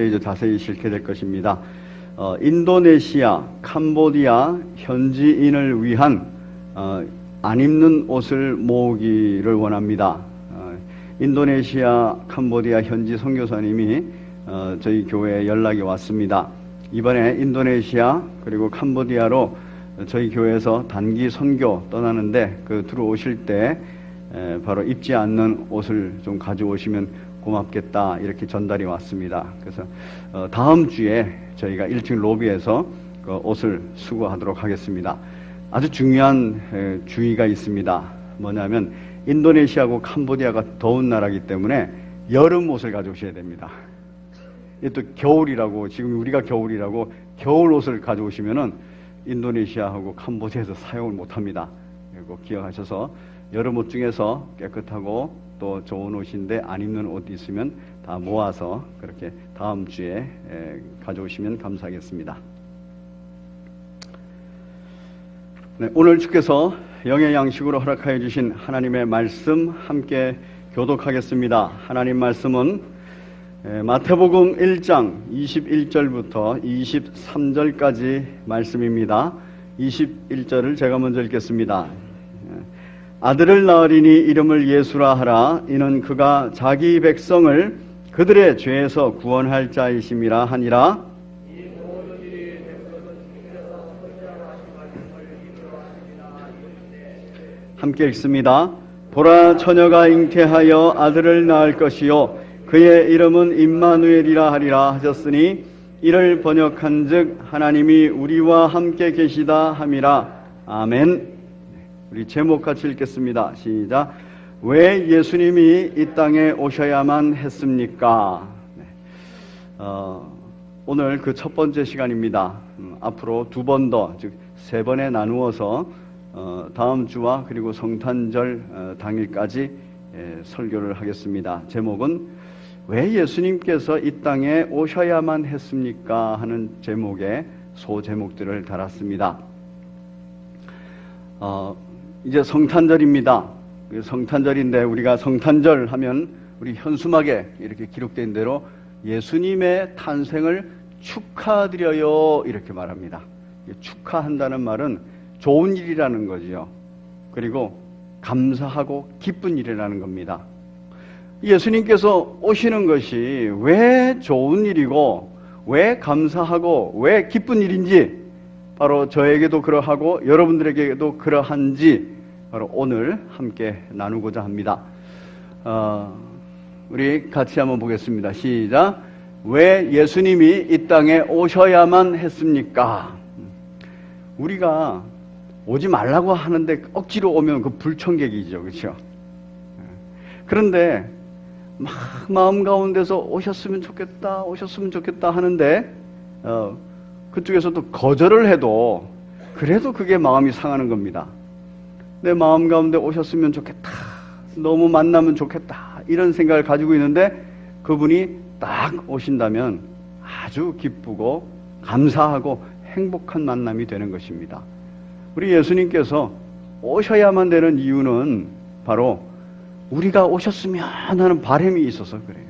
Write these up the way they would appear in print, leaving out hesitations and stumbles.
이제 자세히 실게 될 것입니다. 인도네시아, 캄보디아 현지인을 위한 안 입는 옷을 모으기를 원합니다. 인도네시아, 캄보디아 현지 선교사님이 저희 교회에 연락이 왔습니다. 이번에 인도네시아 그리고 캄보디아로 저희 교회에서 단기 선교 떠나는데 들어오실 때 바로 입지 않는 옷을 좀 가져오시면 고맙겠다 이렇게 전달이 왔습니다. 그래서 다음 주에 저희가 1층 로비에서 그 옷을 수거하도록 하겠습니다. 아주 중요한 주의가 있습니다. 뭐냐면 인도네시아하고 캄보디아가 더운 나라이기 때문에 여름 옷을 가져오셔야 됩니다. 또 겨울이라고, 지금 우리가 겨울이라고 겨울 옷을 가져오시면은 인도네시아하고 캄보디아에서 사용을 못합니다. 그리고 기억하셔서 여름 옷 중에서 깨끗하고 또 좋은 옷인데 안 입는 옷 있으면 다 모아서 그렇게 다음 주에 가져오시면 감사하겠습니다. 네, 오늘 주께서 영의 양식으로 허락하여 주신 하나님의 말씀 함께 교독하겠습니다. 하나님 말씀은 마태복음 1장 21절부터 23절까지 말씀입니다. 21절을 제가 먼저 읽겠습니다. 아들을 낳으리니 이름을 예수라 하라. 이는 그가 자기 백성을 그들의 죄에서 구원할 자이심이라 하니라. 함께 읽습니다. 보라, 처녀가 잉태하여 아들을 낳을 것이요 그의 이름은 임마누엘이라 하리라 하셨으니 이를 번역한즉 하나님이 우리와 함께 계시다 함이라. 아멘. 우리 제목 같이 읽겠습니다. 시작. 왜 예수님이 이 땅에 오셔야만 했습니까? 오늘 그 첫 번째 시간입니다. 앞으로 두 번 더, 즉 세 번에 나누어서 다음 주와 그리고 성탄절 당일까지 설교를 하겠습니다. 제목은 왜 예수님께서 이 땅에 오셔야만 했습니까? 하는 제목의 소제목들을 달았습니다. 이제 성탄절입니다. 성탄절인데 우리가 성탄절 하면 우리 현수막에 이렇게 기록된 대로 예수님의 탄생을 축하드려요 이렇게 말합니다. 축하한다는 말은 좋은 일이라는 거지요. 그리고 감사하고 기쁜 일이라는 겁니다. 예수님께서 오시는 것이 왜 좋은 일이고 왜 감사하고 왜 기쁜 일인지 바로 저에게도 그러하고 여러분들에게도 그러한지 바로 오늘 함께 나누고자 합니다. 우리 같이 한번 보겠습니다. 시작. 왜 예수님이 이 땅에 오셔야만 했습니까? 우리가 오지 말라고 하는데 억지로 오면 그 불청객이죠. 그렇죠? 그런데 막 마음 가운데서 오셨으면 좋겠다 하는데 그쪽에서도 거절을 해도 그래도 그게 마음이 상하는 겁니다. 내 마음 가운데 오셨으면 좋겠다, 너무 만나면 좋겠다 이런 생각을 가지고 있는데 그분이 딱 오신다면 아주 기쁘고 감사하고 행복한 만남이 되는 것입니다. 우리 예수님께서 오셔야만 되는 이유는 바로 우리가 오셨으면 하는 바람이 있어서 그래요.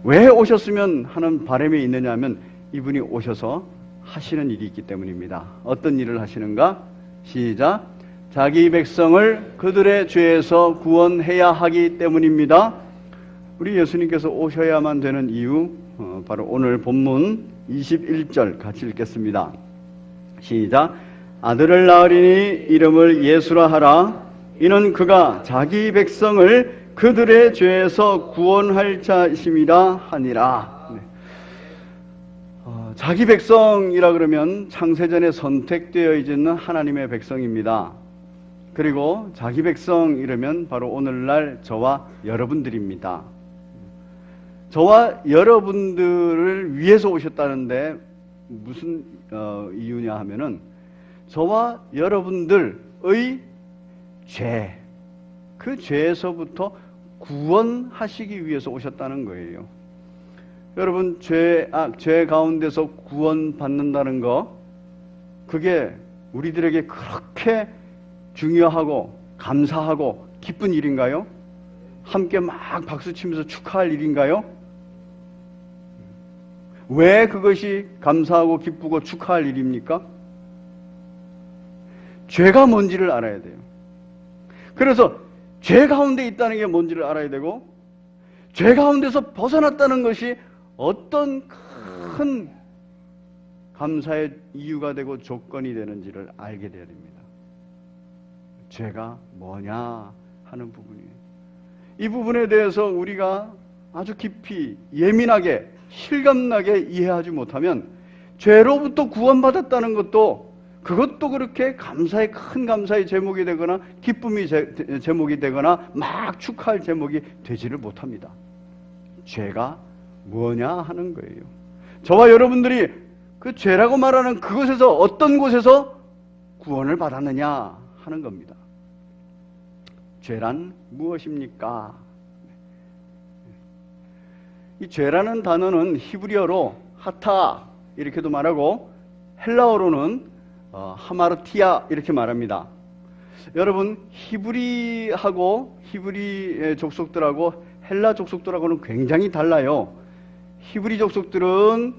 왜 오셨으면 하는 바람이 있느냐 하면 이분이 오셔서 하시는 일이 있기 때문입니다. 어떤 일을 하시는가? 시작. 자기 백성을 그들의 죄에서 구원해야 하기 때문입니다. 우리 예수님께서 오셔야만 되는 이유 바로 오늘 본문 21절 같이 읽겠습니다. 시작. 아들을 낳으리니 이름을 예수라 하라. 이는 그가 자기 백성을 그들의 죄에서 구원할 자이심이라 하니라. 자기 백성이라 그러면 창세전에 선택되어 있는 하나님의 백성입니다. 그리고 자기 백성 이러면 바로 오늘날 저와 여러분들입니다. 저와 여러분들을 위해서 오셨다는데 무슨 이유냐 하면은 저와 여러분들의 죄, 그 죄에서부터 구원하시기 위해서 오셨다는 거예요. 여러분, 죄 가운데서 구원받는다는 거, 그게 우리들에게 그렇게 중요하고 감사하고 기쁜 일인가요? 함께 막 박수치면서 축하할 일인가요? 왜 그것이 감사하고 기쁘고 축하할 일입니까? 죄가 뭔지를 알아야 돼요. 그래서 죄 가운데 있다는 게 뭔지를 알아야 되고, 죄 가운데서 벗어났다는 것이 어떤 큰 감사의 이유가 되고 조건이 되는지를 알게 되어야 됩니다. 죄가 뭐냐 하는 부분이에요. 이 부분에 대해서 우리가 아주 깊이 예민하게 실감나게 이해하지 못하면 죄로부터 구원받았다는 것도 그것도 그렇게 감사의 큰 감사의 제목이 되거나 기쁨이 제목이 되거나 막 축하할 제목이 되지를 못합니다. 죄가 뭐냐 하는 거예요. 저와 여러분들이 그 죄라고 말하는 그것에서 어떤 곳에서 구원을 받았느냐 하는 겁니다. 죄란 무엇입니까? 이 죄라는 단어는 히브리어로 하타 이렇게도 말하고 헬라어로는 하마르티아 이렇게 말합니다. 여러분 히브리하고 히브리 족속들하고 헬라 족속들하고는 굉장히 달라요. 히브리 족속들은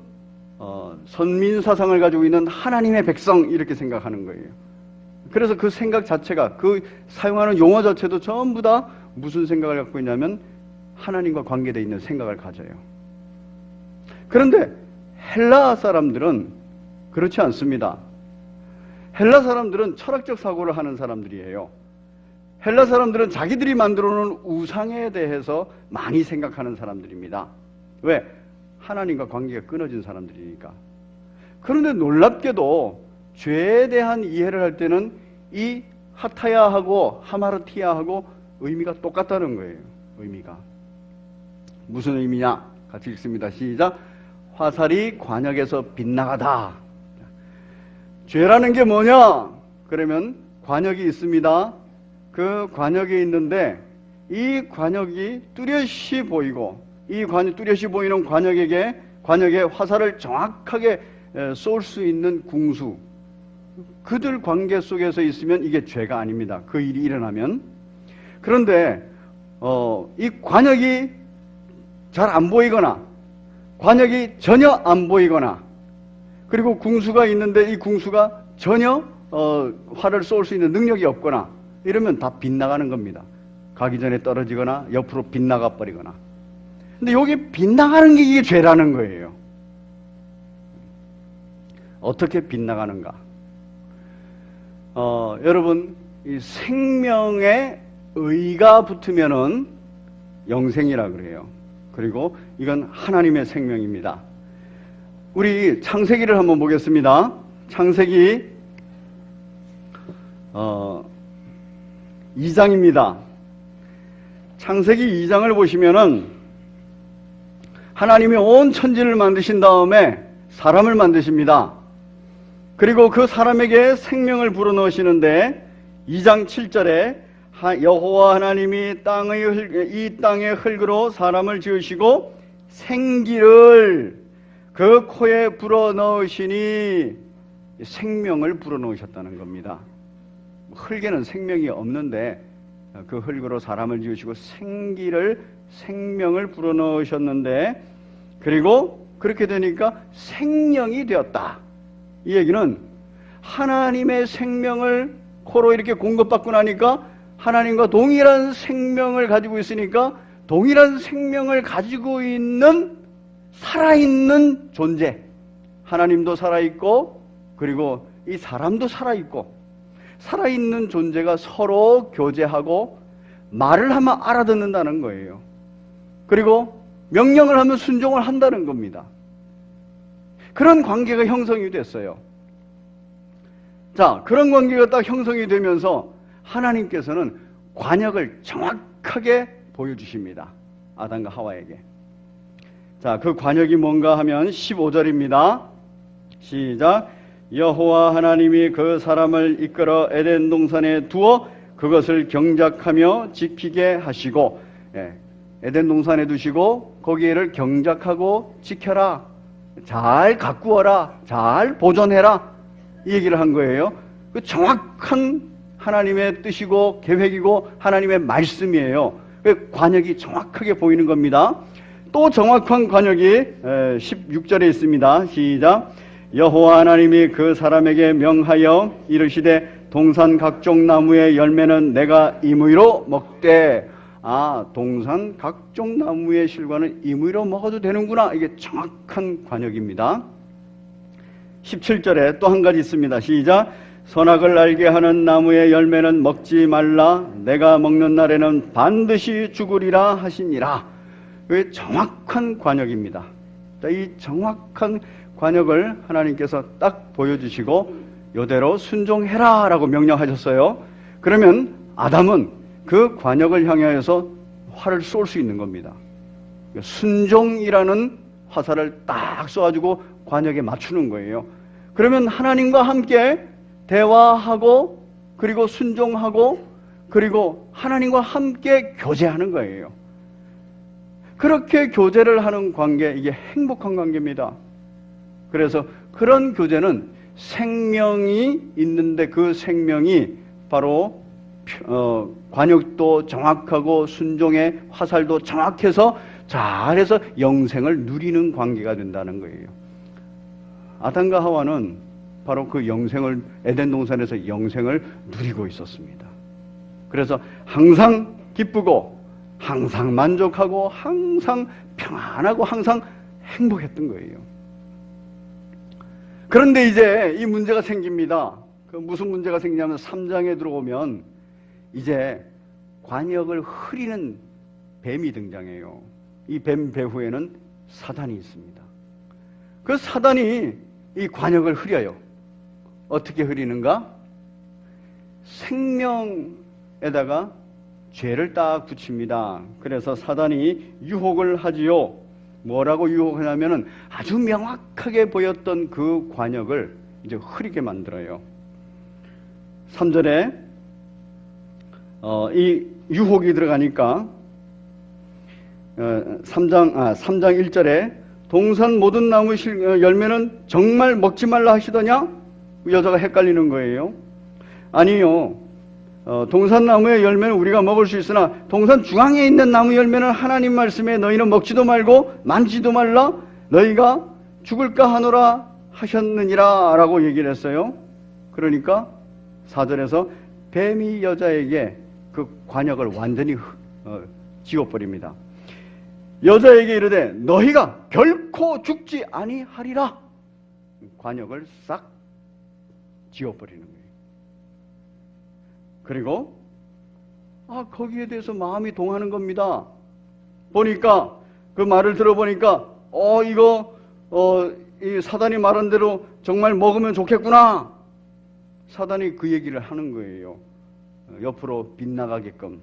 선민 사상을 가지고 있는 하나님의 백성 이렇게 생각하는 거예요. 그래서 그 생각 자체가 그 사용하는 용어 자체도 전부 다 무슨 생각을 갖고 있냐면 하나님과 관계되어 있는 생각을 가져요. 그런데 헬라 사람들은 그렇지 않습니다. 헬라 사람들은 철학적 사고를 하는 사람들이에요. 헬라 사람들은 자기들이 만들어 놓은 우상에 대해서 많이 생각하는 사람들입니다. 왜? 하나님과 관계가 끊어진 사람들이니까. 그런데 놀랍게도 죄에 대한 이해를 할 때는 이 하타야하고 하마르티아하고 의미가 똑같다는 거예요. 의미가. 무슨 의미냐? 같이 읽습니다. 시작. 화살이 관역에서 빗나가다. 죄라는 게 뭐냐? 그러면 관역이 있습니다. 그 관역이 있는데 이 관역이 뚜렷이 보이고 이 뚜렷이 보이는 관역에 화살을 정확하게 쏠 수 있는 궁수, 그들 관계 속에서 있으면 이게 죄가 아닙니다. 그 일이 일어나면. 그런데 이 관역이 잘 안 보이거나 관역이 전혀 안 보이거나 그리고 궁수가 있는데 이 궁수가 전혀 활을 쏠 수 있는 능력이 없거나 이러면 다 빗나가는 겁니다. 가기 전에 떨어지거나 옆으로 빗나가 버리거나. 근데 여기 빗나가는 게 이게 죄라는 거예요. 어떻게 빗나가는가? 여러분, 이 생명에 의가 붙으면은 영생이라 그래요. 그리고 이건 하나님의 생명입니다. 우리 창세기를 한번 보겠습니다. 창세기 2장입니다. 창세기 2장을 보시면은 하나님이 온 천지를 만드신 다음에 사람을 만드십니다. 그리고 그 사람에게 생명을 불어넣으시는데 2장 7절에 여호와 하나님이 이 땅의 흙으로 사람을 지으시고 생기를 그 코에 불어넣으시니 생명을 불어넣으셨다는 겁니다. 흙에는 생명이 없는데 그 흙으로 사람을 지으시고 생명을 불어넣으셨는데 그리고 그렇게 되니까 생령이 되었다. 이 얘기는 하나님의 생명을 코로 이렇게 공급받고 나니까 하나님과 동일한 생명을 가지고 있으니까 동일한 생명을 가지고 있는 살아있는 존재, 하나님도 살아있고 그리고 이 사람도 살아있고 살아있는 존재가 서로 교제하고 말을 하면 알아듣는다는 거예요. 그리고 명령을 하면 순종을 한다는 겁니다. 그런 관계가 형성이 됐어요. 자, 그런 관계가 딱 형성이 되면서 하나님께서는 관역을 정확하게 보여주십니다. 아담과 하와에게. 자, 그 관역이 뭔가 하면 15절입니다. 시작. 여호와 하나님이 그 사람을 이끌어 에덴 동산에 두어 그것을 경작하며 지키게 하시고, 에덴 동산에 두시고 거기에를 경작하고 지켜라, 잘 가꾸어라, 잘 보존해라, 이 얘기를 한 거예요. 그 정확한 하나님의 뜻이고 계획이고 하나님의 말씀이에요. 그 관역이 정확하게 보이는 겁니다. 또 정확한 관역이 16절에 있습니다. 시작. 여호와 하나님이 그 사람에게 명하여 이르시되 동산 각종 나무의 열매는 내가 임의로 먹되. 동산 각종 나무의 실과는 임의로 먹어도 되는구나. 이게 정확한 관역입니다. 17절에 또 한 가지 있습니다. 시작. 선악을 알게 하는 나무의 열매는 먹지 말라. 내가 먹는 날에는 반드시 죽으리라 하시니라. 이게 정확한 관역입니다. 이 정확한 관역을 하나님께서 딱 보여주시고 이대로 순종해라 라고 명령하셨어요. 그러면 아담은 그 관역을 향하여서 활을 쏠 수 있는 겁니다. 순종이라는 화살을 딱 쏘아주고 관역에 맞추는 거예요. 그러면 하나님과 함께 대화하고 그리고 순종하고 그리고 하나님과 함께 교제하는 거예요. 그렇게 교제를 하는 관계, 이게 행복한 관계입니다. 그래서 그런 교제는 생명이 있는데 그 생명이 바로 관역도 정확하고 순종의 화살도 정확해서 잘해서 영생을 누리는 관계가 된다는 거예요. 아담과 하와는 바로 그 영생을, 에덴 동산에서 영생을 누리고 있었습니다. 그래서 항상 기쁘고 항상 만족하고 항상 평안하고 항상 행복했던 거예요. 그런데 이제 이 문제가 생깁니다. 그 무슨 문제가 생기냐면 3장에 들어오면 이제 관역을 흐리는 뱀이 등장해요. 이 뱀 배후에는 사단이 있습니다. 그 사단이 이 관역을 흐려요. 어떻게 흐리는가? 생명에다가 죄를 딱 붙입니다. 그래서 사단이 유혹을 하지요. 뭐라고 유혹하냐면은 아주 명확하게 보였던 그 관역을 이제 흐리게 만들어요. 3절에 이 유혹이 들어가니까 3장 1절에 동산 모든 나무 열매는 정말 먹지 말라 하시더냐? 여자가 헷갈리는 거예요. 아니요. 동산 나무의 열매는 우리가 먹을 수 있으나 동산 중앙에 있는 나무 열매는 하나님 말씀에 너희는 먹지도 말고 만지도 말라 너희가 죽을까 하노라 하셨느니라 라고 얘기를 했어요. 그러니까 4절에서 뱀이 여자에게 그 관역을 완전히 지워버립니다. 여자에게 이르되 너희가 결코 죽지 아니하리라. 관역을 싹 지워버리는 거예요. 그리고 거기에 대해서 마음이 동하는 겁니다. 보니까 그 말을 들어보니까 이 사단이 말한 대로 정말 먹으면 좋겠구나. 사단이 그 얘기를 하는 거예요. 옆으로 빗나가게끔.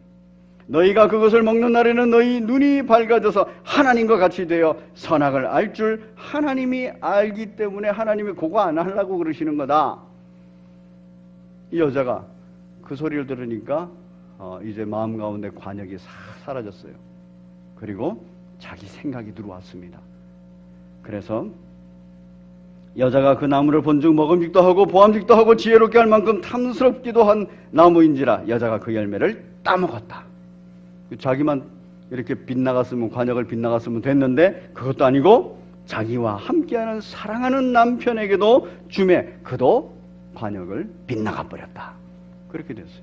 너희가 그것을 먹는 날에는 너희 눈이 밝아져서 하나님과 같이 되어 선악을 알 줄 하나님이 알기 때문에 하나님이 그거 안 하려고 그러시는 거다. 이 여자가 그 소리를 들으니까 이제 마음 가운데 관역이 사라졌어요. 그리고 자기 생각이 들어왔습니다. 그래서 여자가 그 나무를 본즉 먹음직도 하고 보암직도 하고 지혜롭게 할 만큼 탐스럽기도 한 나무인지라 여자가 그 열매를 따먹었다. 자기만 이렇게 빗나갔으면, 관역을 빗나갔으면 됐는데 그것도 아니고 자기와 함께하는 사랑하는 남편에게도 주매 그도 관역을 빗나가 버렸다. 그렇게 됐어요.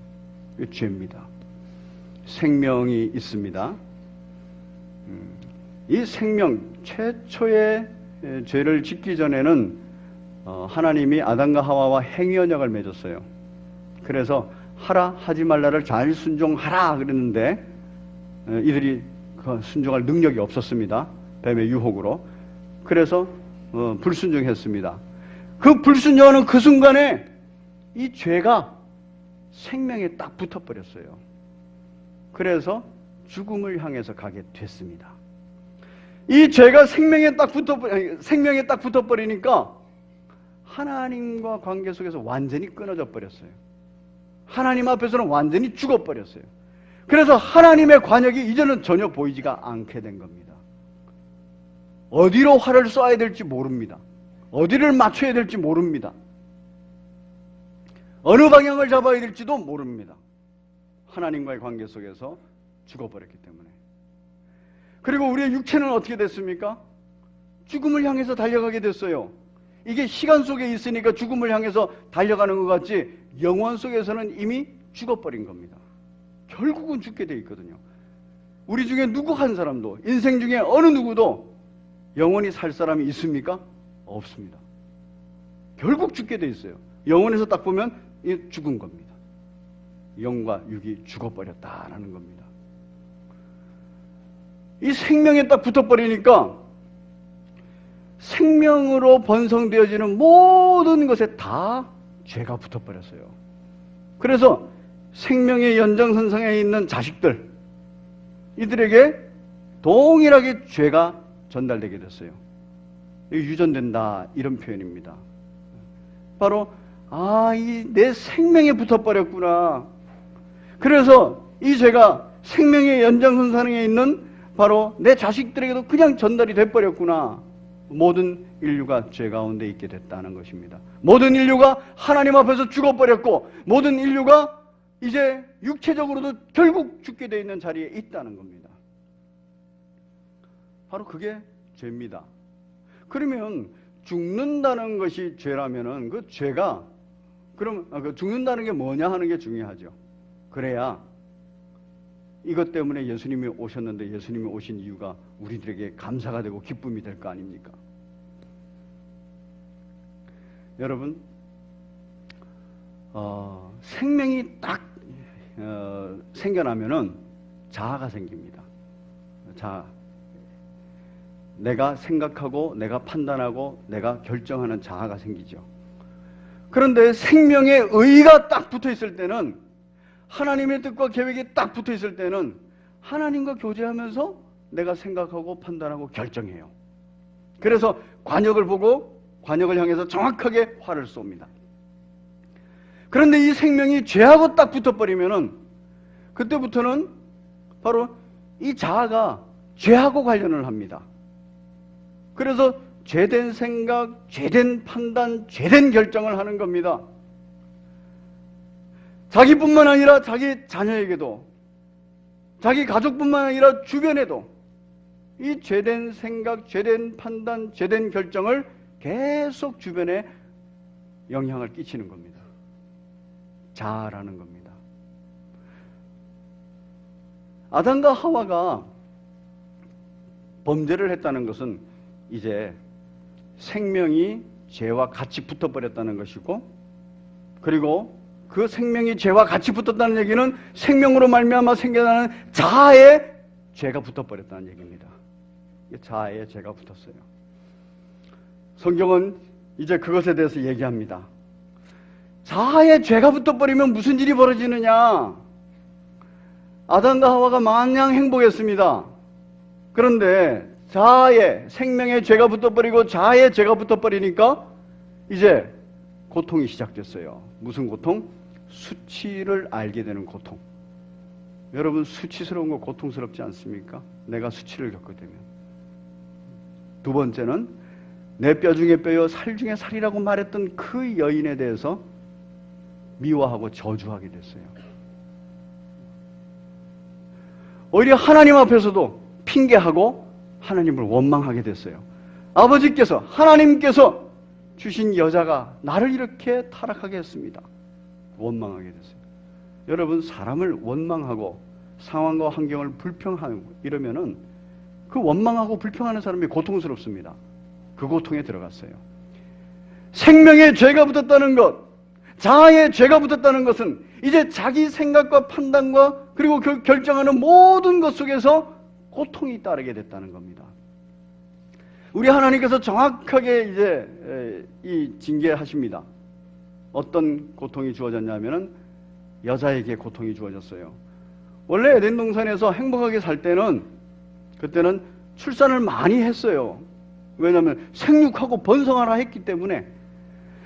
이게 죄입니다. 생명이 있습니다. 이 생명, 최초의 죄를 짓기 전에는 하나님이 아담과 하와와 행위언약을 맺었어요. 그래서 하라 하지 말라를 잘 순종하라 그랬는데 이들이 그 순종할 능력이 없었습니다. 뱀의 유혹으로. 그래서 불순종했습니다. 그 불순종하는 그 순간에 이 죄가 생명에 딱 붙어버렸어요. 그래서 죽음을 향해서 가게 됐습니다. 이 죄가 생명에 딱 붙어버리니까 하나님과 관계 속에서 완전히 끊어져 버렸어요. 하나님 앞에서는 완전히 죽어버렸어요. 그래서 하나님의 관역이 이제는 전혀 보이지가 않게 된 겁니다. 어디로 활을 쏴야 될지 모릅니다. 어디를 맞춰야 될지 모릅니다. 어느 방향을 잡아야 될지도 모릅니다. 하나님과의 관계 속에서 죽어버렸기 때문에. 그리고 우리의 육체는 어떻게 됐습니까? 죽음을 향해서 달려가게 됐어요. 이게 시간 속에 있으니까 죽음을 향해서 달려가는 것 같지 영원 속에서는 이미 죽어버린 겁니다. 결국은 죽게 돼 있거든요. 우리 중에 누구 한 사람도, 인생 중에 어느 누구도 영원히 살 사람이 있습니까? 없습니다. 결국 죽게 돼 있어요. 영원에서 딱 보면 이 죽은 겁니다. 영과 육이 죽어버렸다라는 겁니다. 이 생명에 딱 붙어버리니까 생명으로 번성되어지는 모든 것에 다 죄가 붙어버렸어요. 그래서 생명의 연장선상에 있는 자식들, 이들에게 동일하게 죄가 전달되게 됐어요. 유전된다 이런 표현입니다. 바로 내 생명에 붙어버렸구나. 그래서 이 죄가 생명의 연장선상에 있는 바로 내 자식들에게도 그냥 전달이 돼버렸구나. 모든 인류가 죄 가운데 있게 됐다는 것입니다. 모든 인류가 하나님 앞에서 죽어버렸고 모든 인류가 이제 육체적으로도 결국 죽게 되어 있는 자리에 있다는 겁니다. 바로 그게 죄입니다. 그러면 죽는다는 것이 죄라면은 그 죄가 그럼 죽는다는 게 뭐냐 하는 게 중요하죠. 그래야 이것 때문에 예수님이 오셨는데 예수님이 오신 이유가 우리들에게 감사가 되고 기쁨이 될 거 아닙니까? 여러분, 생명이 딱 생겨나면은 자아가 생깁니다. 자아. 내가 생각하고 내가 판단하고 내가 결정하는 자아가 생기죠. 그런데 생명의 의가 딱 붙어 있을 때는, 하나님의 뜻과 계획이 딱 붙어 있을 때는 하나님과 교제하면서 내가 생각하고 판단하고 결정해요. 그래서 관역을 보고 관역을 향해서 정확하게 활을 쏩니다. 그런데 이 생명이 죄하고 딱 붙어버리면은 그때부터는 바로 이 자아가 죄하고 관련을 합니다. 그래서 죄된 생각, 죄된 판단, 죄된 결정을 하는 겁니다. 자기뿐만 아니라 자기 자녀에게도, 자기 가족뿐만 아니라 주변에도 이 죄된 생각, 죄된 판단, 죄된 결정을 계속 주변에 영향을 끼치는 겁니다. 자아라는 겁니다. 아담과 하와가 범죄를 했다는 것은 이제 생명이 죄와 같이 붙어버렸다는 것이고, 그리고 그 생명이 죄와 같이 붙었다는 얘기는 생명으로 말미암아 생겨나는 자아에 죄가 붙어버렸다는 얘기입니다. 자아에 죄가 붙었어요. 성경은 이제 그것에 대해서 얘기합니다. 자아에 죄가 붙어버리면 무슨 일이 벌어지느냐? 아담과 하와가 마냥 행복했습니다. 그런데 자아에, 생명에 죄가 붙어버리고 자아에 죄가 붙어버리니까 이제 고통이 시작됐어요. 무슨 고통? 수치를 알게 되는 고통. 여러분, 수치스러운 거 고통스럽지 않습니까? 내가 수치를 겪게 되면. 두 번째는 내 뼈 중에 뼈요 살 중에 살이라고 말했던 그 여인에 대해서 미워하고 저주하게 됐어요. 오히려 하나님 앞에서도 핑계하고 하나님을 원망하게 됐어요. 아버지께서, 하나님께서 주신 여자가 나를 이렇게 타락하게 했습니다. 원망하게 됐어요. 여러분, 사람을 원망하고 상황과 환경을 불평하고 이러면은 그 원망하고 불평하는 사람이 고통스럽습니다. 그 고통에 들어갔어요. 생명에 죄가 붙었다는 것, 자아에 죄가 붙었다는 것은 이제 자기 생각과 판단과 그리고 결정하는 모든 것 속에서 고통이 따르게 됐다는 겁니다. 우리 하나님께서 정확하게 이제 이 징계하십니다. 어떤 고통이 주어졌냐면은 여자에게 고통이 주어졌어요. 원래 에덴 동산에서 행복하게 살 때는 그때는 출산을 많이 했어요. 왜냐하면 생육하고 번성하라 했기 때문에.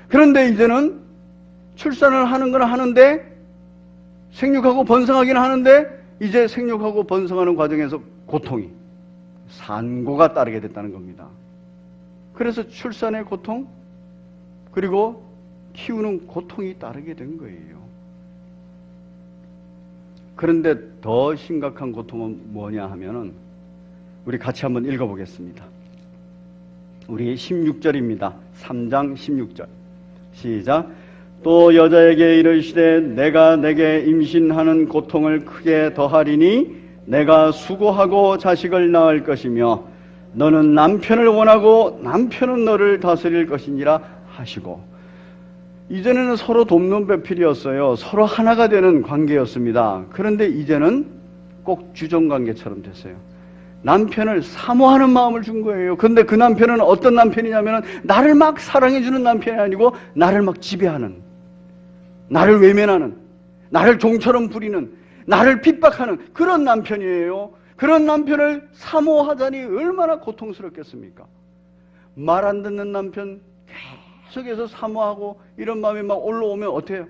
그런데 이제는 출산을 하는 건 하는데, 생육하고 번성하기는 하는데, 이제 생육하고 번성하는 과정에서 고통이, 산고가 따르게 됐다는 겁니다. 그래서 출산의 고통, 그리고 키우는 고통이 따르게 된 거예요. 그런데 더 심각한 고통은 뭐냐 하면은 우리 같이 한번 읽어보겠습니다. 우리 16절입니다. 3장 16절. 시작. 또 여자에게 이르시되 내가 내게 임신하는 고통을 크게 더하리니 내가 수고하고 자식을 낳을 것이며 너는 남편을 원하고 남편은 너를 다스릴 것이니라 하시고. 이전에는 서로 돕는 배필이었어요. 서로 하나가 되는 관계였습니다. 그런데 이제는 꼭 주정관계처럼 됐어요. 남편을 사모하는 마음을 준 거예요. 그런데 그 남편은 어떤 남편이냐면 나를 막 사랑해주는 남편이 아니고 나를 막 지배하는, 나를 외면하는, 나를 종처럼 부리는, 나를 핍박하는 그런 남편이에요. 그런 남편을 사모하자니 얼마나 고통스럽겠습니까? 말 안 듣는 남편 계속해서 사모하고 이런 마음이 막 올라오면 어때요?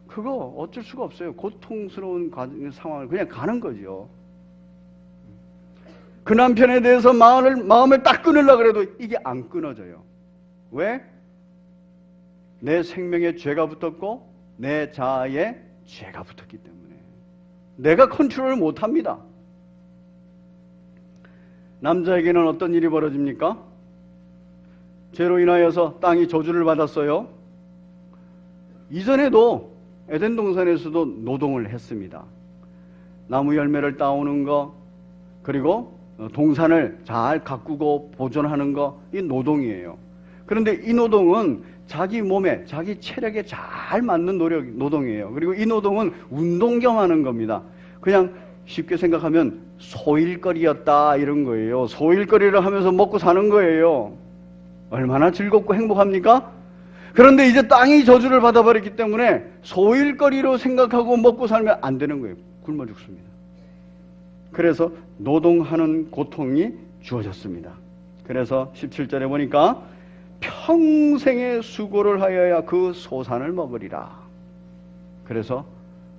그거 어쩔 수가 없어요. 고통스러운 상황을 그냥 가는 거죠. 그 남편에 대해서 마음을 딱 끊으려고 해도 이게 안 끊어져요. 왜? 내 생명에 죄가 붙었고 내 자아에 죄가 붙었기 때문에 내가 컨트롤을 못합니다. 남자에게는 어떤 일이 벌어집니까? 죄로 인하여서 땅이 저주를 받았어요. 이전에도 에덴 동산에서도 노동을 했습니다. 나무 열매를 따오는 거, 그리고 동산을 잘 가꾸고 보존하는 거, 이 노동이에요. 그런데 이 노동은 자기 몸에, 자기 체력에 잘 맞는 노동이에요. 그리고 이 노동은 운동 겸 하는 겁니다. 그냥 쉽게 생각하면 소일거리였다 이런 거예요. 소일거리를 하면서 먹고 사는 거예요. 얼마나 즐겁고 행복합니까? 그런데 이제 땅이 저주를 받아버렸기 때문에 소일거리로 생각하고 먹고 살면 안 되는 거예요. 굶어 죽습니다. 그래서 노동하는 고통이 주어졌습니다. 그래서 17절에 보니까 평생의 수고를 하여야 그 소산을 먹으리라. 그래서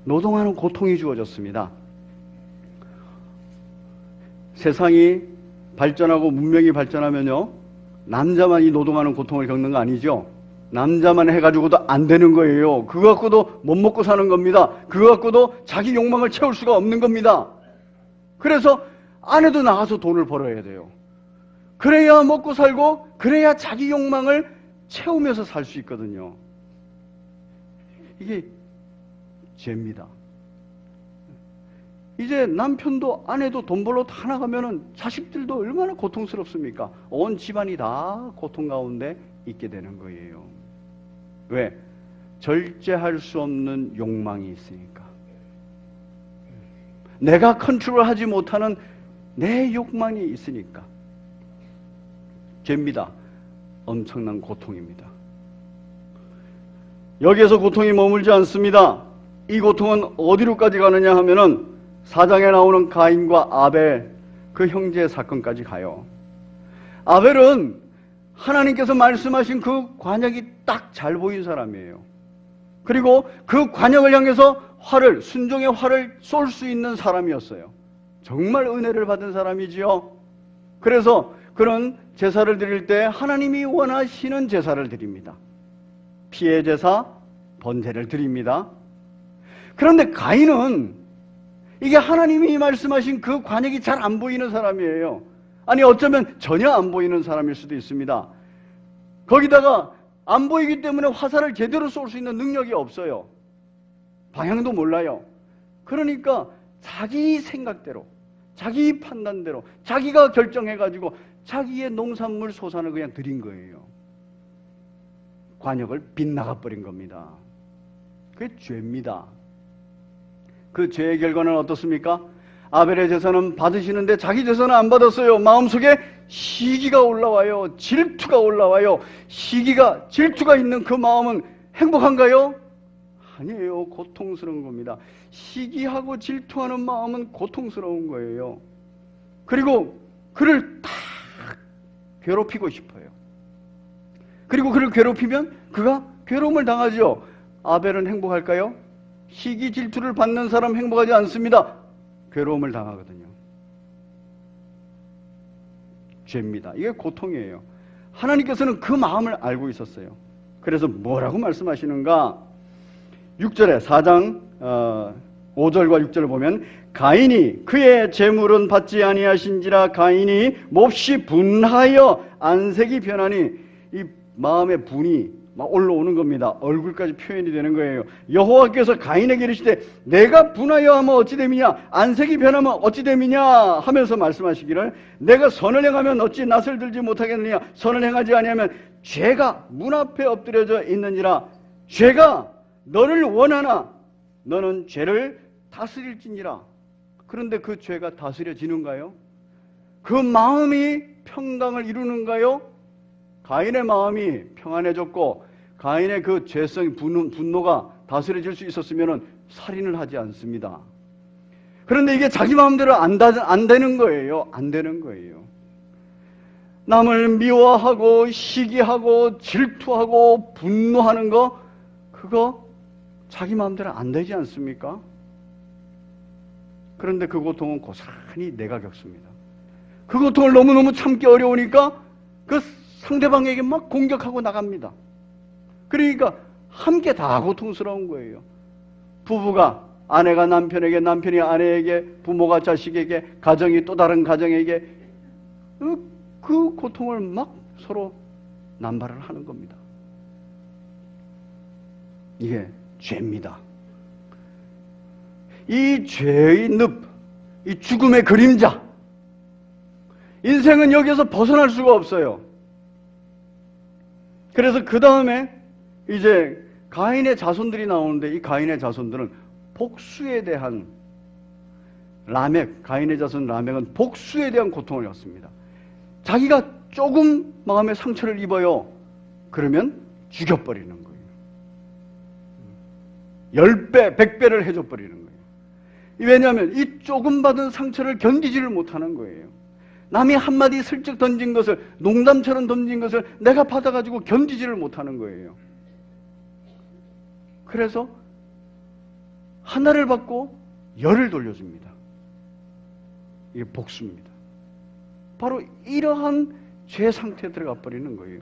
노동하는 고통이 주어졌습니다. 세상이 발전하고 문명이 발전하면요, 남자만 이 노동하는 고통을 겪는 거 아니죠? 남자만 해가지고도 안 되는 거예요. 그거 갖고도 못 먹고 사는 겁니다. 그거 갖고도 자기 욕망을 채울 수가 없는 겁니다. 그래서 아내도 나가서 돈을 벌어야 돼요. 그래야 먹고 살고 그래야 자기 욕망을 채우면서 살 수 있거든요. 이게 죄입니다. 이제 남편도 아내도 돈 벌러 다 나가면은 자식들도 얼마나 고통스럽습니까? 온 집안이 다 고통 가운데 있게 되는 거예요. 왜? 절제할 수 없는 욕망이 있으니까. 내가 컨트롤하지 못하는 내 욕망이 있으니까. 죄입니다. 엄청난 고통입니다. 여기에서 고통이 머물지 않습니다. 이 고통은 어디로까지 가느냐 하면은 4장에 나오는 가인과 아벨, 그 형제의 사건까지 가요. 아벨은 하나님께서 말씀하신 그 관역이 딱 잘 보인 사람이에요. 그리고 그 관역을 향해서 순종의 활을 쏠 수 있는 사람이었어요. 정말 은혜를 받은 사람이지요. 그래서 그런 제사를 드릴 때 하나님이 원하시는 제사를 드립니다. 피의 제사, 번제를 드립니다. 그런데 가인은 이게 하나님이 말씀하신 그 관역이 잘 안 보이는 사람이에요. 아니 어쩌면 전혀 안 보이는 사람일 수도 있습니다. 거기다가 안 보이기 때문에 화살을 제대로 쏠 수 있는 능력이 없어요. 방향도 몰라요. 그러니까 자기 생각대로, 자기 판단대로, 자기가 결정해가지고 자기의 농산물 소산을 그냥 드린 거예요. 관역을 빗나가버린 겁니다. 그게 죄입니다. 그 죄의 결과는 어떻습니까? 아벨의 제사는 받으시는데 자기 제사는 안 받았어요. 마음속에 시기가 올라와요. 질투가 올라와요. 질투가 있는 그 마음은 행복한가요? 아니에요. 고통스러운 겁니다. 시기하고 질투하는 마음은 고통스러운 거예요. 그리고 그를 딱 괴롭히고 싶어요. 그리고 그를 괴롭히면 그가 괴로움을 당하죠. 아벨은 행복할까요? 시기 질투를 받는 사람 행복하지 않습니다. 괴로움을 당하거든요. 죄입니다. 이게 고통이에요. 하나님께서는 그 마음을 알고 있었어요. 그래서 뭐라고 말씀하시는가? 6절에 4장 5절과 6절을 보면 가인이 그의 재물은 받지 아니하신지라 가인이 몹시 분하여 안색이 변하니, 이 마음의 분이 막 올라오는 겁니다. 얼굴까지 표현이 되는 거예요. 여호와께서 가인에게 이르시되 내가 분하여 하면 어찌 됨이냐, 안색이 변하면 어찌 됨이냐 하면서 말씀하시기를, 내가 선을 행하면 어찌 낯을 들지 못하겠느냐, 선을 행하지 아니하면 죄가 문 앞에 엎드려져 있느니라. 죄가 너를 원하나 너는 죄를 다스릴지니라. 그런데 그 죄가 다스려지는가요? 그 마음이 평강을 이루는가요? 가인의 마음이 평안해졌고 가인의 그 죄성, 분노가 다스려질 수 있었으면 살인을 하지 않습니다. 그런데 이게 자기 마음대로 안 되는 거예요. 안 되는 거예요. 남을 미워하고 시기하고 질투하고 분노하는 거, 그거 자기 마음대로 안 되지 않습니까? 그런데 그 고통은 고스란히 내가 겪습니다. 그 고통을 너무너무 참기 어려우니까 그 상대방에게 막 공격하고 나갑니다. 그러니까 함께 다 고통스러운 거예요. 부부가 아내가 남편에게, 남편이 아내에게, 부모가 자식에게, 가정이 또 다른 가정에게 그 고통을 막 서로 남발을 하는 겁니다. 이게 죄입니다. 이 죄의 늪, 이 죽음의 그림자, 인생은 여기에서 벗어날 수가 없어요. 그래서 그 다음에 이제 가인의 자손들이 나오는데, 이 가인의 자손들은 복수에 대한, 라멕, 가인의 자손 라멕은 복수에 대한 고통을 겪습니다. 자기가 조금 마음에 상처를 입어요. 그러면 죽여버리는 거예요. 10배, 100배를 해줘버리는 거예요. 왜냐하면 이 조금 받은 상처를 견디지를 못하는 거예요. 남이 한마디 슬쩍 던진 것을, 농담처럼 던진 것을 내가 받아가지고 견디지를 못하는 거예요. 그래서 하나를 받고 열을 돌려줍니다. 이게 복수입니다. 바로 이러한 죄 상태에 들어가 버리는 거예요.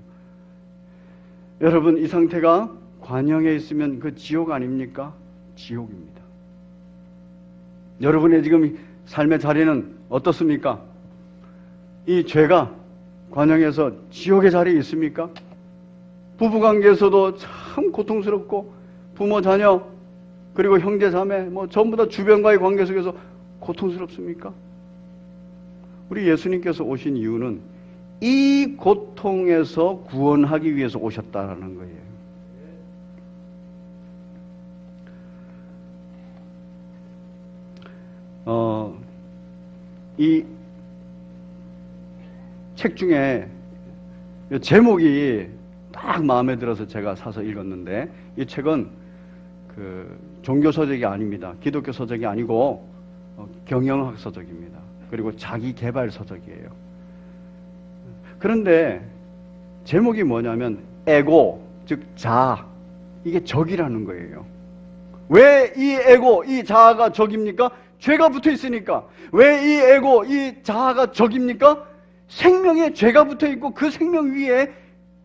여러분, 이 상태가 관영에 있으면 그 지옥 아닙니까? 지옥입니다. 여러분의 지금 삶의 자리는 어떻습니까? 이 죄가 관영에서 지옥의 자리에 있습니까? 부부관계에서도 참 고통스럽고, 부모, 자녀, 그리고 형제, 자매, 전부 다 주변과의 관계 속에서 고통스럽습니까? 우리 예수님께서 오신 이유는 이 고통에서 구원하기 위해서 오셨다라는 거예요. 이 책 중에 제목이 딱 마음에 들어서 제가 사서 읽었는데, 이 책은 그 종교 서적이 아닙니다. 기독교 서적이 아니고 경영학 서적입니다. 그리고 자기 개발 서적이에요. 그런데 제목이 뭐냐면 에고, 즉 자아, 이게 적이라는 거예요. 왜 이 에고, 이 자아가 적입니까? 죄가 붙어 있으니까. 왜 이 에고, 이 자아가 적입니까? 생명에 죄가 붙어 있고 그 생명 위에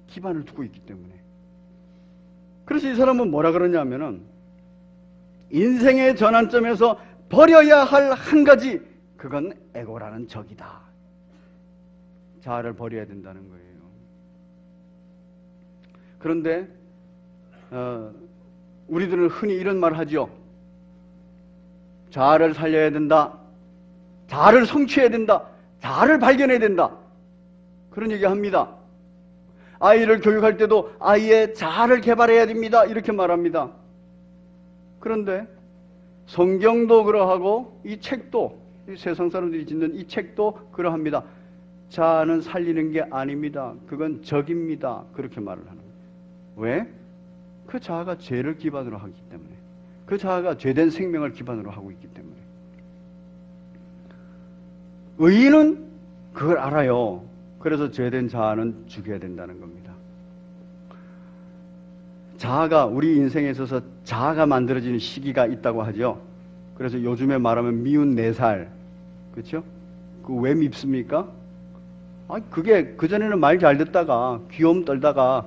기반을 두고 있기 때문에. 그래서 이 사람은 뭐라 그러냐면은, 인생의 전환점에서 버려야 할 한 가지, 그건 에고라는 적이다. 자아를 버려야 된다는 거예요. 그런데 우리들은 흔히 이런 말 하죠. 자아를 살려야 된다. 자아를 성취해야 된다. 자아를 발견해야 된다. 그런 얘기 합니다. 아이를 교육할 때도 아이의 자아를 개발해야 됩니다. 이렇게 말합니다. 그런데 성경도 그러하고 이 책도, 이 세상 사람들이 짓는 이 책도 그러합니다. 자아는 살리는 게 아닙니다. 그건 적입니다. 그렇게 말을 하는 거예요. 왜? 그 자아가 죄를 기반으로 하기 때문에. 그 자아가 죄된 생명을 기반으로 하고 있기 때문에. 의인은 그걸 알아요. 그래서 죄된 자아는 죽여야 된다는 겁니다. 자아가, 우리 인생에 있어서 자아가 만들어지는 시기가 있다고 하죠. 그래서 요즘에 말하면 미운 4살, 그렇죠? 그 왜 밉습니까? 그게 그전에는 말 잘 듣다가 귀염 떨다가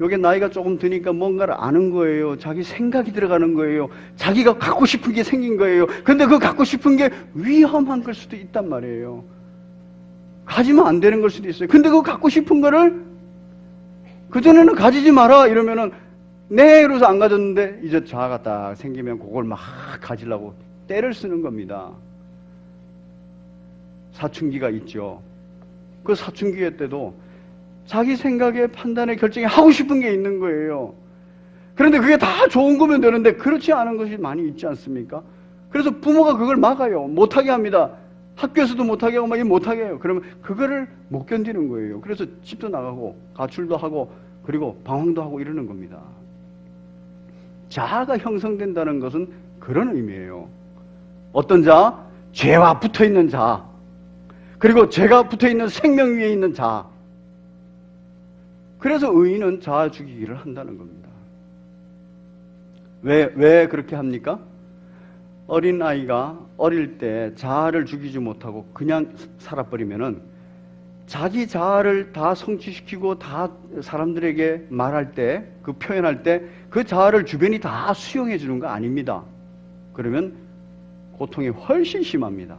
요게 나이가 조금 드니까 뭔가를 아는 거예요. 자기 생각이 들어가는 거예요. 자기가 갖고 싶은 게 생긴 거예요. 근데 그 갖고 싶은 게 위험한 걸 수도 있단 말이에요. 가지면 안 되는 걸 수도 있어요. 근데 그 갖고 싶은 거를 그전에는 가지지 마라 이러면은 네 이러면서 안 가졌는데 이제 자아가 딱 생기면 그걸 막 가지려고 때를 쓰는 겁니다. 사춘기가 있죠. 그 사춘기 때도 자기 생각에 판단에 결정에 하고 싶은 게 있는 거예요. 그런데 그게 다 좋은 거면 되는데 그렇지 않은 것이 많이 있지 않습니까? 그래서 부모가 그걸 막아요. 못하게 합니다. 학교에서도 못하게 하고 막 못하게 해요. 그러면 그거를 못 견디는 거예요. 그래서 집도 나가고 가출도 하고 그리고 방황도 하고 이러는 겁니다. 자아가 형성된다는 것은 그런 의미예요. 어떤 자아? 죄와 붙어있는 자아. 그리고 죄가 붙어있는 생명 위에 있는 자아. 그래서 의인은 자아 죽이기를 한다는 겁니다. 왜 그렇게 합니까? 어린 아이가 어릴 때 자아를 죽이지 못하고 그냥 살아버리면은 자기 자아를 다 성취시키고 다 사람들에게 말할 때, 그 표현할 때 그 자아를 주변이 다 수용해 주는 거 아닙니다. 그러면 고통이 훨씬 심합니다.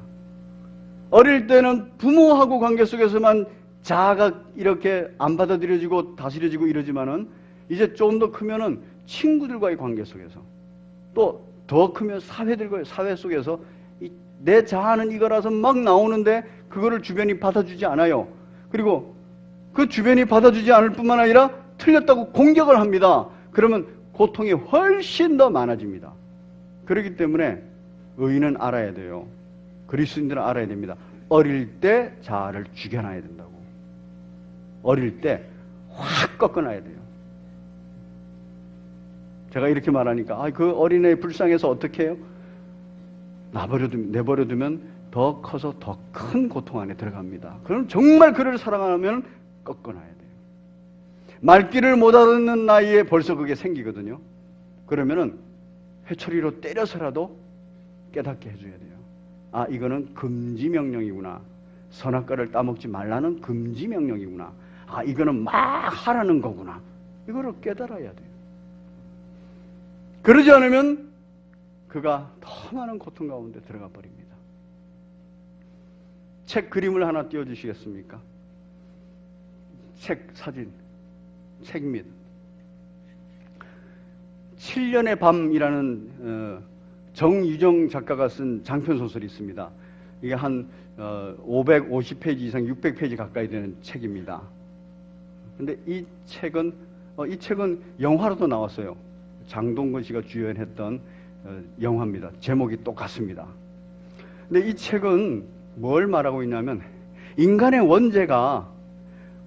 어릴 때는 부모하고 관계 속에서만 자아가 이렇게 안 받아들여지고 다스려지고 이러지만은 이제 좀 더 크면은 친구들과의 관계 속에서 또 더 크면 사회 속에서 내 자아는 이거라서 막 나오는데 그거를 주변이 받아주지 않아요. 그리고 그 주변이 받아주지 않을 뿐만 아니라 틀렸다고 공격을 합니다. 그러면 고통이 훨씬 더 많아집니다. 그렇기 때문에 의인은 알아야 돼요. 그리스도인들은 알아야 됩니다. 어릴 때 자아를 죽여놔야 된다고. 어릴 때 확 꺾어놔야 돼요. 제가 이렇게 말하니까 그 어린애 불쌍해서 어떻게 해요? 내버려두면 더 커서 더 큰 고통 안에 들어갑니다. 그럼 정말 그를 사랑하면 꺾어놔야 돼요. 말귀를 못 알아듣는 나이에 벌써 그게 생기거든요. 그러면은 회초리로 때려서라도 깨닫게 해줘야 돼요. 이거는 금지 명령이구나. 선악과를 따먹지 말라는 금지 명령이구나. 이거는 막 하라는 거구나. 이거를 깨달아야 돼요. 그러지 않으면 그가 더 많은 고통 가운데 들어가 버립니다. 책 그림을 하나 띄워주시겠습니까? 책 사진, 책 및 7년의 밤이라는 정유정 작가가 쓴 장편소설이 있습니다. 이게 한 550페이지 이상 600페이지 가까이 되는 책입니다. 근데 이 책은 영화로도 나왔어요. 장동건 씨가 주연했던 영화입니다. 제목이 똑같습니다. 근데 이 책은 뭘 말하고 있냐면 인간의 원죄가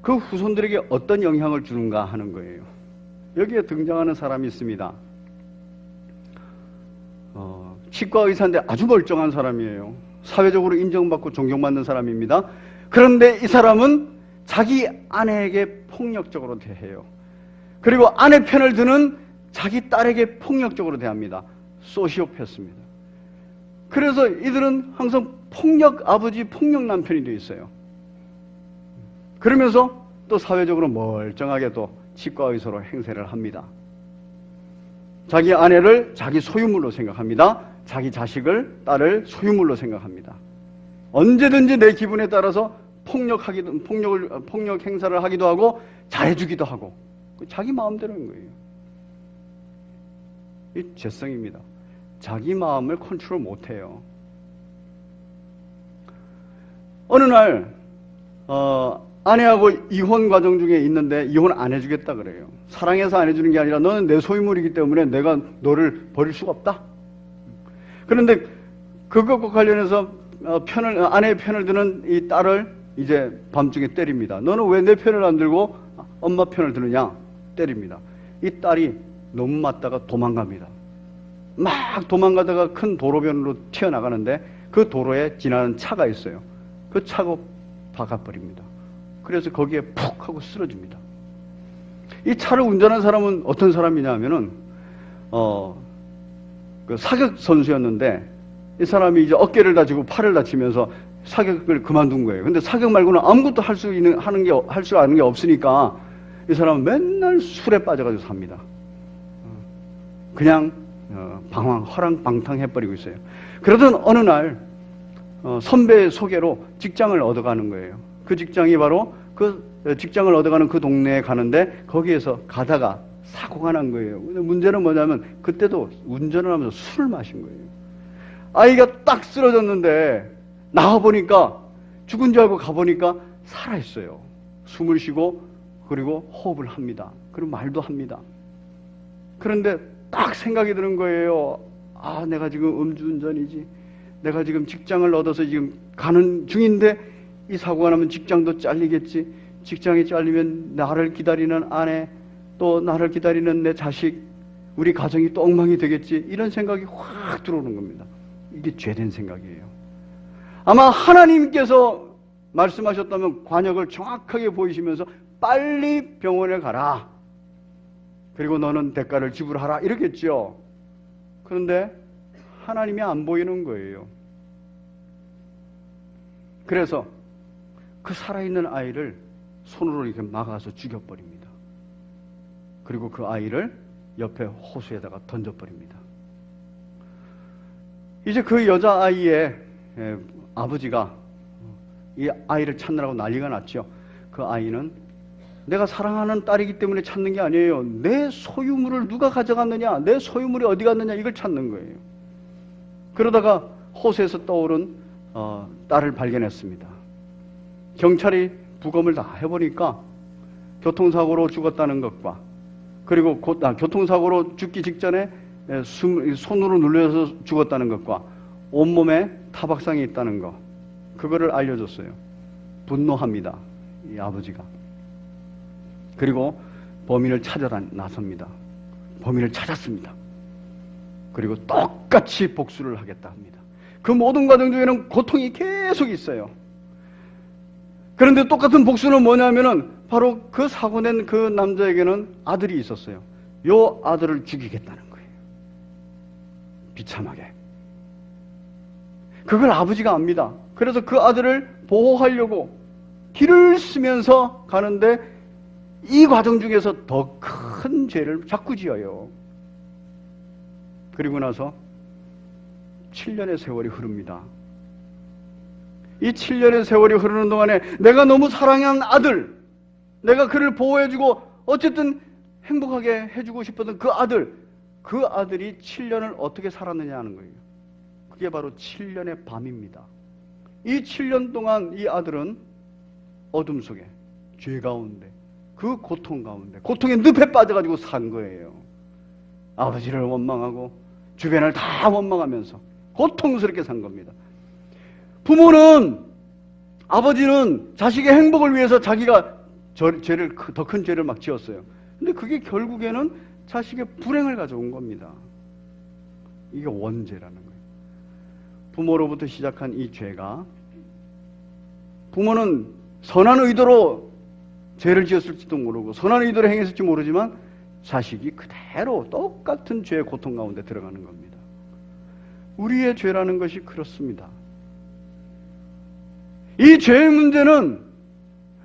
그 후손들에게 어떤 영향을 주는가 하는 거예요. 여기에 등장하는 사람이 있습니다. 치과 의사인데 아주 멀쩡한 사람이에요. 사회적으로 인정받고 존경받는 사람입니다. 그런데 이 사람은 자기 아내에게 폭력적으로 대해요. 그리고 아내 편을 드는 자기 딸에게 폭력적으로 대합니다. 소시오패스입니다. 그래서 이들은 항상 폭력 아버지, 폭력 남편이 되어 있어요. 그러면서 또 사회적으로 멀쩡하게도 치과 의사로 행세를 합니다. 자기 아내를 자기 소유물로 생각합니다. 자기 자식을, 딸을 소유물로 생각합니다. 언제든지 내 기분에 따라서 폭력 행사를 하기도 하고 잘해주기도 하고 자기 마음대로인 거예요. 이 죄성입니다. 자기 마음을 컨트롤 못해요. 어느 날 아내하고 이혼 과정 중에 있는데 이혼 안 해주겠다 그래요. 사랑해서 안 해주는 게 아니라 너는 내 소유물이기 때문에 내가 너를 버릴 수가 없다. 그런데 그것과 관련해서 아내의 편을 드는 이 딸을 이제 밤중에 때립니다. 너는 왜 내 편을 안 들고 엄마 편을 드느냐? 때립니다. 이 딸이 너무 맞다가 도망갑니다. 막 도망가다가 큰 도로변으로 튀어나가는데 그 도로에 지나는 차가 있어요. 그 차가 박아버립니다. 그래서 거기에 푹 하고 쓰러집니다. 이 차를 운전한 사람은 어떤 사람이냐 하면은 그 사격 선수였는데 이 사람이 이제 어깨를 다치고 팔을 다치면서 사격을 그만둔 거예요. 근데 사격 말고는 아무것도 할 수 아는 게 없으니까 이 사람은 맨날 맨날 술에 빠져가지고 삽니다. 그냥 허랑방탕 해버리고 있어요. 그러던 어느 날 선배의 소개로 직장을 얻어가는 거예요. 그 직장이 바로 그 직장을 얻어가는 그 동네에 가는데 거기에서 가다가 사고가 난 거예요. 근데 문제는 뭐냐면 그때도 운전을 하면서 술을 마신 거예요. 아이가 딱 쓰러졌는데 나와보니까 죽은 줄 알고 가보니까 살아있어요. 숨을 쉬고 그리고 호흡을 합니다. 그리고 말도 합니다. 그런데 딱 생각이 드는 거예요. 아, 내가 지금 음주운전이지. 내가 지금 직장을 얻어서 지금 가는 중인데 이 사고가 나면 직장도 잘리겠지. 직장이 잘리면 나를 기다리는 아내, 또 나를 기다리는 내 자식, 우리 가정이 또 엉망이 되겠지. 이런 생각이 확 들어오는 겁니다. 이게 죄된 생각이에요. 아마 하나님께서 말씀하셨다면 관역을 정확하게 보이시면서 빨리 병원에 가라. 그리고 너는 대가를 지불하라. 이렇겠죠. 그런데 하나님이 안 보이는 거예요. 그래서 그 살아있는 아이를 손으로 이렇게 막아서 죽여버립니다. 그리고 그 아이를 옆에 호수에다가 던져버립니다. 이제 그 여자아이의 아버지가 이 아이를 찾느라고 난리가 났죠. 그 아이는 내가 사랑하는 딸이기 때문에 찾는 게 아니에요. 내 소유물을 누가 가져갔느냐, 내 소유물이 어디 갔느냐, 이걸 찾는 거예요. 그러다가 호수에서 떠오른 딸을 발견했습니다. 경찰이 부검을 다 해보니까 교통사고로 죽었다는 것과 그리고 교통사고로 죽기 직전에 손으로 눌려서 죽었다는 것과 온몸에 타박상이 있다는 것, 그거를 알려줬어요. 분노합니다, 이 아버지가. 그리고 범인을 찾아 나섭니다. 범인을 찾았습니다. 그리고 똑같이 복수를 하겠다 합니다. 그 모든 과정 중에는 고통이 계속 있어요. 그런데 똑같은 복수는 뭐냐면은 바로 그 사고 낸 그 남자에게는 아들이 있었어요. 요 아들을 죽이겠다는 거예요. 비참하게. 그걸 아버지가 압니다. 그래서 그 아들을 보호하려고 길을 쓰면서 가는데 이 과정 중에서 더 큰 죄를 자꾸 지어요. 그리고 나서 7년의 세월이 흐릅니다. 이 7년의 세월이 흐르는 동안에 내가 너무 사랑한 아들, 내가 그를 보호해주고 어쨌든 행복하게 해주고 싶었던 그 아들이 7년을 어떻게 살았느냐 하는 거예요. 그게 바로 7년의 밤입니다. 이 7년 동안 이 아들은 어둠 속에, 죄 가운데, 그 고통 가운데, 고통의 늪에 빠져가지고 산 거예요. 아버지를 원망하고 주변을 다 원망하면서 고통스럽게 산 겁니다. 부모는, 아버지는 자식의 행복을 위해서 자기가 더 큰 죄를 막 지었어요. 근데 그게 결국에는 자식의 불행을 가져온 겁니다. 이게 원죄라는 거예요. 부모로부터 시작한 이 죄가, 부모는 선한 의도로 죄를 지었을지도 모르고 선한 의도로 행했을지 모르지만 자식이 그대로 똑같은 죄의 고통 가운데 들어가는 겁니다. 우리의 죄라는 것이 그렇습니다. 이 죄의 문제는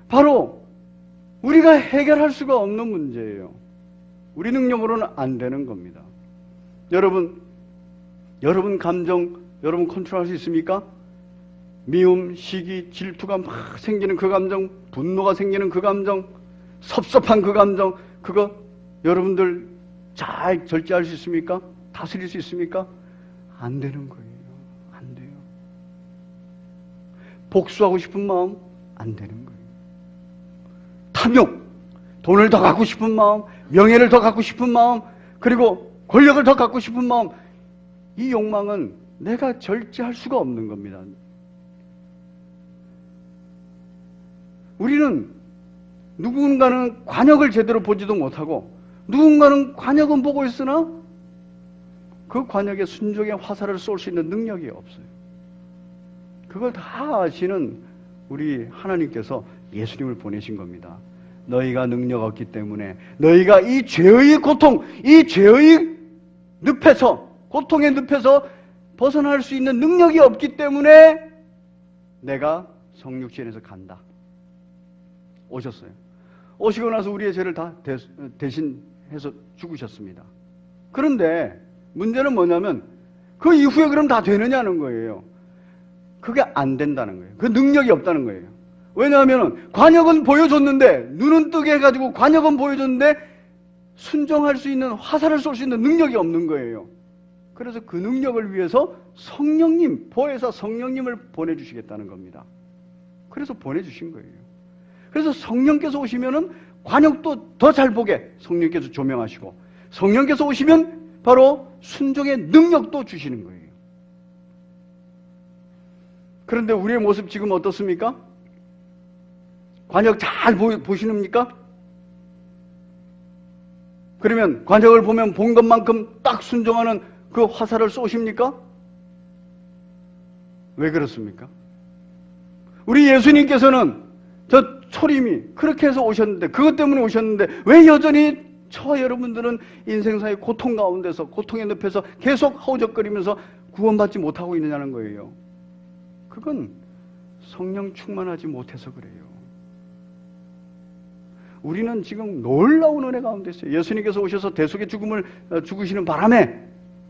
바로 우리가 해결할 수가 없는 문제예요. 우리 능력으로는 안 되는 겁니다. 여러분 감정, 여러분 컨트롤할 수 있습니까? 미움, 시기, 질투가 막 생기는 그 감정, 분노가 생기는 그 감정, 섭섭한 그 감정, 그거 여러분들 잘 절제할 수 있습니까? 다스릴 수 있습니까? 안 되는 거예요. 안 돼요. 복수하고 싶은 마음, 안 되는 거예요. 탐욕, 돈을 더 갖고 싶은 마음, 명예를 더 갖고 싶은 마음, 그리고 권력을 더 갖고 싶은 마음, 이 욕망은 내가 절제할 수가 없는 겁니다. 우리는 누군가는 관역을 제대로 보지도 못하고 누군가는 관역은 보고 있으나 그 관역에 순종의 화살을 쏠 수 있는 능력이 없어요. 그걸 다 아시는 우리 하나님께서 예수님을 보내신 겁니다. 너희가 능력 없기 때문에, 너희가 이 죄의 고통, 이 죄의 늪에서, 고통의 늪에서 벗어날 수 있는 능력이 없기 때문에 내가 성육신에서 간다. 오셨어요. 오시고 나서 우리의 죄를 다 대신해서 죽으셨습니다. 그런데 문제는 뭐냐면 그 이후에 그럼 다 되느냐는 거예요. 그게 안 된다는 거예요. 그 능력이 없다는 거예요. 왜냐하면 관역은 보여줬는데, 눈은 뜨게 해가지고 관역은 보여줬는데 순종할 수 있는, 화살을 쏠 수 있는 능력이 없는 거예요. 그래서 그 능력을 위해서 성령님, 보혜사 성령님을 보내주시겠다는 겁니다. 그래서 보내주신 거예요. 그래서 성령께서 오시면은 관역도 더 잘 보게 성령께서 조명하시고, 성령께서 오시면 바로 순종의 능력도 주시는 거예요. 그런데 우리의 모습 지금 어떻습니까? 관역 잘 보시는입니까? 그러면 관역을 보면 본 것만큼 딱 순종하는 그 화살을 쏘십니까? 왜 그렇습니까? 우리 예수님께서는 저 초림이 그렇게 해서 오셨는데, 그것 때문에 오셨는데 왜 여전히 저와 여러분들은 인생사의 고통 가운데서, 고통의 늪에서 계속 허우적거리면서 구원받지 못하고 있느냐는 거예요. 그건 성령 충만하지 못해서 그래요. 우리는 지금 놀라운 은혜 가운데 있어요. 예수님께서 오셔서 대속의 죽음을 죽으시는 바람에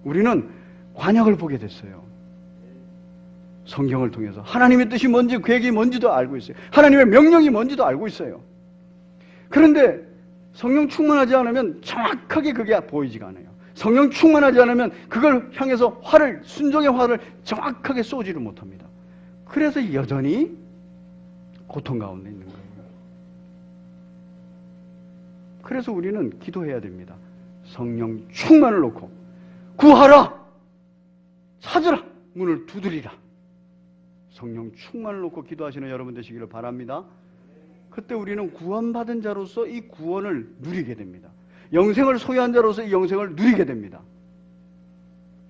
우리는 관역을 보게 됐어요. 성경을 통해서 하나님의 뜻이 뭔지, 계획이 뭔지도 알고 있어요. 하나님의 명령이 뭔지도 알고 있어요. 그런데 성령 충만하지 않으면 정확하게 그게 보이지가 않아요. 성령 충만하지 않으면 그걸 향해서 화를, 순종의 화를 정확하게 쏘지를 못합니다. 그래서 여전히 고통 가운데 있는 거예요. 그래서 우리는 기도해야 됩니다. 성령 충만을 놓고 구하라, 찾으라, 문을 두드리라. 성령 충만을 놓고 기도하시는 여러분 되시기를 바랍니다. 그때 우리는 구원받은 자로서 이 구원을 누리게 됩니다. 영생을 소유한 자로서 이 영생을 누리게 됩니다.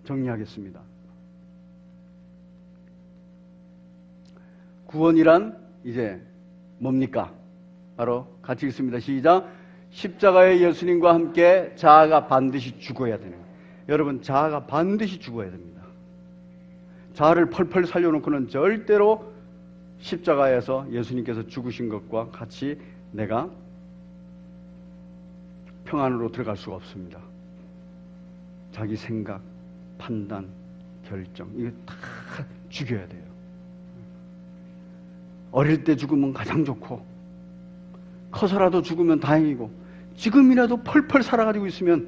정리하겠습니다. 구원이란 이제 뭡니까? 바로 같이 읽습니다. 시작. 십자가의 예수님과 함께 자아가 반드시 죽어야 되는 거예요. 여러분, 자아가 반드시 죽어야 됩니다. 자아를 펄펄 살려놓고는 절대로 십자가에서 예수님께서 죽으신 것과 같이 내가 평안으로 들어갈 수가 없습니다. 자기 생각, 판단, 결정, 이거 다 죽여야 돼요. 어릴 때 죽으면 가장 좋고, 커서라도 죽으면 다행이고, 지금이라도 펄펄 살아가지고 있으면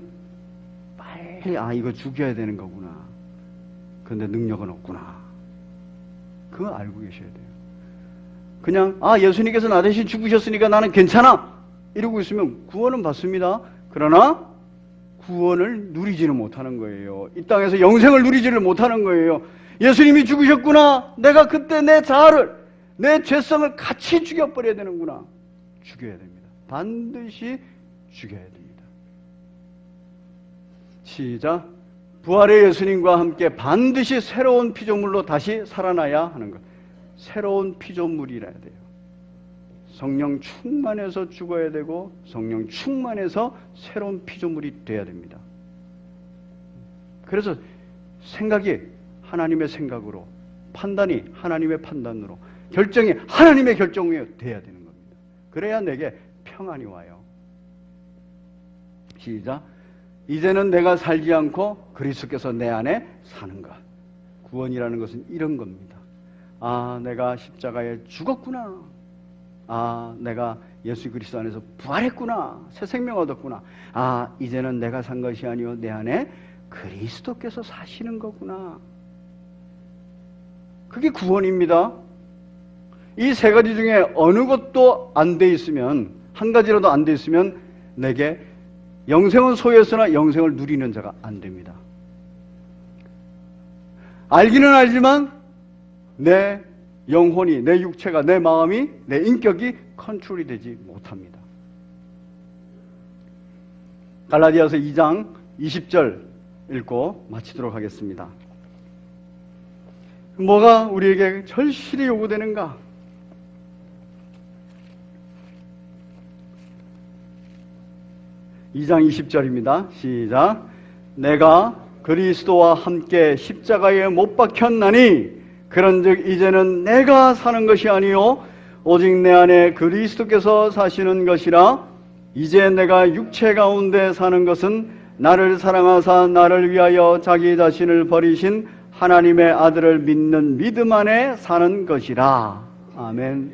빨리 이거 죽여야 되는 거구나. 그런데 능력은 없구나. 그거 알고 계셔야 돼요. 그냥 예수님께서 나 대신 죽으셨으니까 나는 괜찮아 이러고 있으면 구원은 받습니다. 그러나 구원을 누리지는 못하는 거예요. 이 땅에서 영생을 누리지를 못하는 거예요. 예수님이 죽으셨구나. 내가 그때 내 자아를, 내 죄성을 같이 죽여버려야 되는구나. 죽여야 됩니다. 반드시 죽여야 됩니다. 시작. 부활의 예수님과 함께 반드시 새로운 피조물로 다시 살아나야 하는 것. 새로운 피조물이라야 돼요. 성령 충만해서 죽어야 되고, 성령 충만해서 새로운 피조물이 돼야 됩니다. 그래서 생각이 하나님의 생각으로, 판단이 하나님의 판단으로, 결정이 하나님의 결정으로 돼야 되는 겁니다. 그래야 내게 평안이 와요. 시작. 이제는 내가 살지 않고 그리스도께서 내 안에 사는 것. 구원이라는 것은 이런 겁니다. 내가 십자가에 죽었구나. 내가 예수 그리스도 안에서 부활했구나. 새 생명 얻었구나. 이제는 내가 산 것이 아니요 내 안에 그리스도께서 사시는 거구나. 그게 구원입니다. 이 세 가지 중에 어느 것도 안 돼 있으면, 한 가지라도 안 돼 있으면 내게 영생은 소유했으나 영생을 누리는 자가 안 됩니다. 알기는 알지만 내 영혼이, 내 육체가, 내 마음이, 내 인격이 컨트롤이 되지 못합니다. 갈라디아서 2장 20절 읽고 마치도록 하겠습니다. 뭐가 우리에게 절실히 요구되는가? 2장 20절입니다. 시작. 내가 그리스도와 함께 십자가에 못 박혔나니 그런즉 이제는 내가 사는 것이 아니요 오직 내 안에 그리스도께서 사시는 것이라. 이제 내가 육체 가운데 사는 것은 나를 사랑하사 나를 위하여 자기 자신을 버리신 하나님의 아들을 믿는 믿음 안에 사는 것이라. 아멘.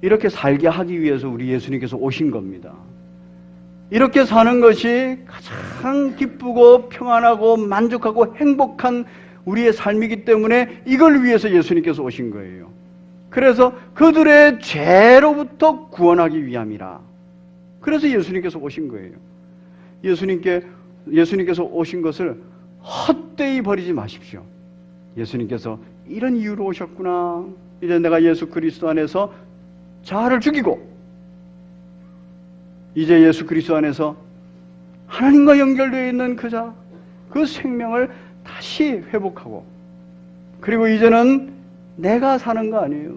이렇게 살게 하기 위해서 우리 예수님께서 오신 겁니다. 이렇게 사는 것이 가장 기쁘고 평안하고 만족하고 행복한 우리의 삶이기 때문에 이걸 위해서 예수님께서 오신 거예요. 그래서 그들의 죄로부터 구원하기 위함이라. 그래서 예수님께서 오신 거예요. 예수님께서 오신 것을 헛되이 버리지 마십시오. 예수님께서 이런 이유로 오셨구나. 이제 내가 예수 그리스도 안에서 자아를 죽이고 이제 예수 그리스도 안에서 하나님과 연결되어 있는 그 생명을 다시 회복하고, 그리고 이제는 내가 사는 거 아니에요.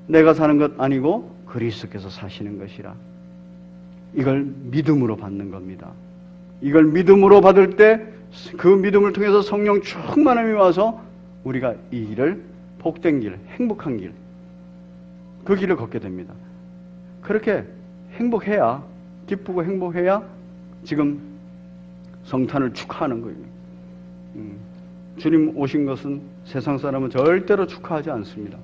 내가 사는 것 아니고 그리스도께서 사시는 것이라. 이걸 믿음으로 받는 겁니다. 이걸 믿음으로 받을 때 그 믿음을 통해서 성령 충만함이 와서 우리가 이 길을, 복된 길, 행복한 길, 그 길을 걷게 됩니다. 그렇게 행복해야, 기쁘고 행복해야 지금 성탄을 축하하는 거예요. 주님 오신 것은 세상 사람은 절대로 축하하지 않습니다.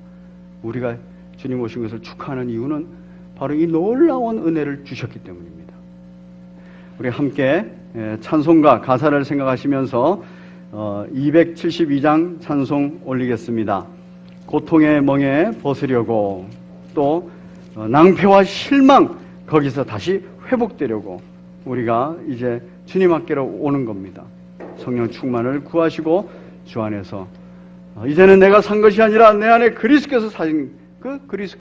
우리가 주님 오신 것을 축하하는 이유는 바로 이 놀라운 은혜를 주셨기 때문입니다. 우리 함께 찬송가 가사를 생각하시면서 272장 찬송 올리겠습니다. 고통의 멍에 벗으려고, 또 낭패와 실망, 거기서 다시 회복되려고 우리가 이제 주님 앞께로 오는 겁니다. 성령 충만을 구하시고 주 안에서 이제는 내가 산 것이 아니라 내 안에 그리스도께서 사신 그 그리스도